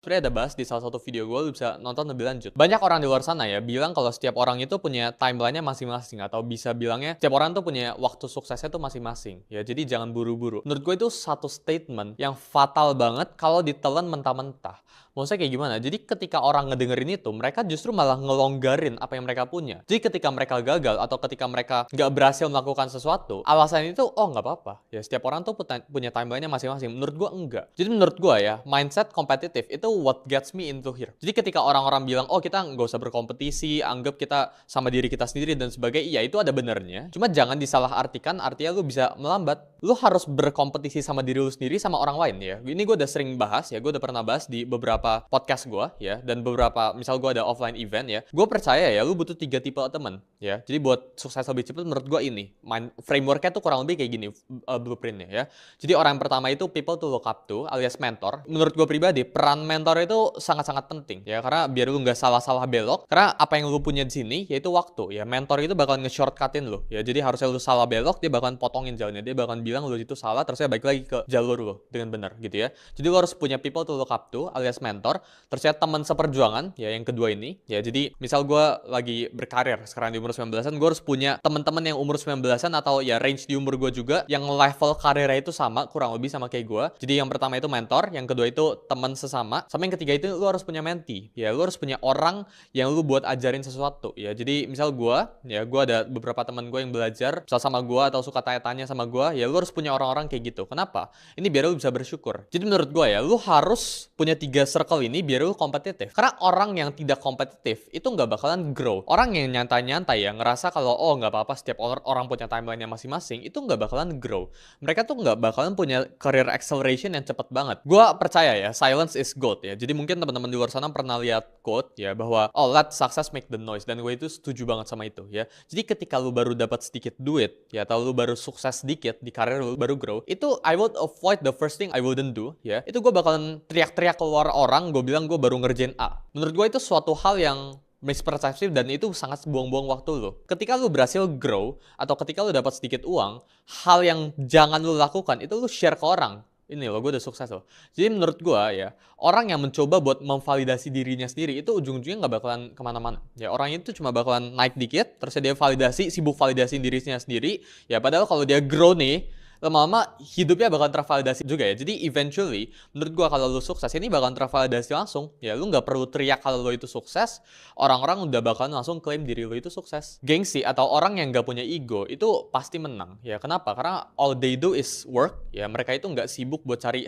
Sebenarnya ada bahas di salah satu video gue, lu bisa nonton lebih lanjut. Banyak orang di luar sana ya bilang kalau setiap orang itu punya timeline-nya masing-masing, atau bisa bilangnya setiap orang tuh punya waktu suksesnya tuh masing-masing. Ya, jadi jangan buru-buru. Menurut gue itu satu statement yang fatal banget kalau ditelan mentah-mentah. Maksudnya kayak gimana? Jadi ketika orang ngedengerin itu, mereka justru malah ngelonggarin apa yang mereka punya. Jadi ketika mereka gagal atau ketika mereka nggak berhasil melakukan sesuatu, alasan itu, oh nggak apa-apa. Ya, setiap orang tuh punya timeline-nya masing-masing. Menurut gue enggak. Jadi menurut gue ya, mindset kompetitif itu what gets me into here. Jadi ketika orang-orang bilang, oh kita nggak usah berkompetisi, anggap kita sama diri kita sendiri dan sebagainya, iya itu ada benernya. Cuma jangan disalahartikan, artinya lu bisa melambat. Lu harus berkompetisi sama diri lu sendiri sama orang lain ya. Ini gue udah sering bahas ya, gue udah pernah bahas di beberapa podcast gue ya, dan beberapa, misal gue ada offline event ya, gue percaya ya, lu butuh 3 tipe temen ya. Jadi buat sukses lebih cepat, menurut gue ini, frameworknya tuh kurang lebih kayak gini, blueprintnya ya. Jadi orang yang pertama itu people to look up to, alias mentor. Menurut gue pribadi, peran mentor itu sangat-sangat penting ya, karena biar lu nggak salah-salah belok, karena apa yang lu punya di sini yaitu waktu ya. Mentor itu bakalan nge-shortcutin lu ya, jadi harusnya lu salah belok, dia bakalan potongin jalannya, dia bakalan bilang lu itu salah, terusnya balik lagi ke jalur lu dengan benar gitu ya. Jadi lu harus punya people to look up to, alias mentor. Terusnya teman seperjuangan ya, yang kedua ini ya. Jadi misal gue lagi berkarir sekarang di umur 19-an, gue harus punya teman-teman yang umur 19-an atau ya range di umur gue juga, yang level karirnya itu sama, kurang lebih sama kayak gue. Jadi yang pertama itu mentor, yang kedua itu teman sesama, sama yang ketiga itu lu harus punya mentee ya. Lu harus punya orang yang lu buat ajarin sesuatu ya. Jadi misal gue ya, gue ada beberapa teman gue yang belajar misal sama gue atau suka tanya-tanya sama gue ya, lu harus punya orang-orang kayak gitu. Kenapa? Ini biar lu bisa bersyukur. Jadi menurut gue ya, lu harus punya 3 circle ini biar lu kompetitif. Karena orang yang tidak kompetitif itu nggak bakalan grow. Orang yang nyantai-nyantai ya, ngerasa kalau oh nggak apa-apa setiap orang punya timeline-nya masing-masing, itu nggak bakalan grow. Mereka tuh nggak bakalan punya career acceleration yang cepet banget. Gue percaya ya, silence is gold ya. Jadi mungkin teman-teman di luar sana pernah lihat quote ya, bahwa oh let success make the noise, dan gue itu setuju banget sama itu ya. Jadi ketika lu baru dapat sedikit duit ya, atau lu baru sukses sedikit di karir lu, baru grow, itu I would avoid the first thing I wouldn't do ya. Itu gue bakalan teriak-teriak keluar orang, gue bilang gue baru ngerjain A. Menurut gue itu suatu hal yang mispersepsi, dan itu sangat buang-buang waktu lo. Ketika lu berhasil grow atau ketika lu dapat sedikit uang, hal yang jangan lu lakukan itu lu share ke orang. Ini loh, gue udah sukses loh. Jadi menurut gue ya, orang yang mencoba buat memvalidasi dirinya sendiri itu ujung-ujungnya nggak bakalan kemana-mana. Ya, orang itu cuma bakalan naik dikit, terus dia validasi, sibuk validasi dirinya sendiri. Ya padahal kalau dia grow nih, lama-lama hidupnya bakal tervalidasi juga ya. Jadi eventually, menurut gua kalau lu sukses ini bakal tervalidasi langsung. Ya lu nggak perlu teriak kalau lu itu sukses, orang-orang udah bakal langsung klaim diri lu itu sukses. Gengsi atau orang yang nggak punya ego itu pasti menang. Ya kenapa? Karena all they do is work. Ya mereka itu nggak sibuk buat cari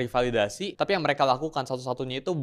validasi, tapi yang mereka lakukan satu-satunya itu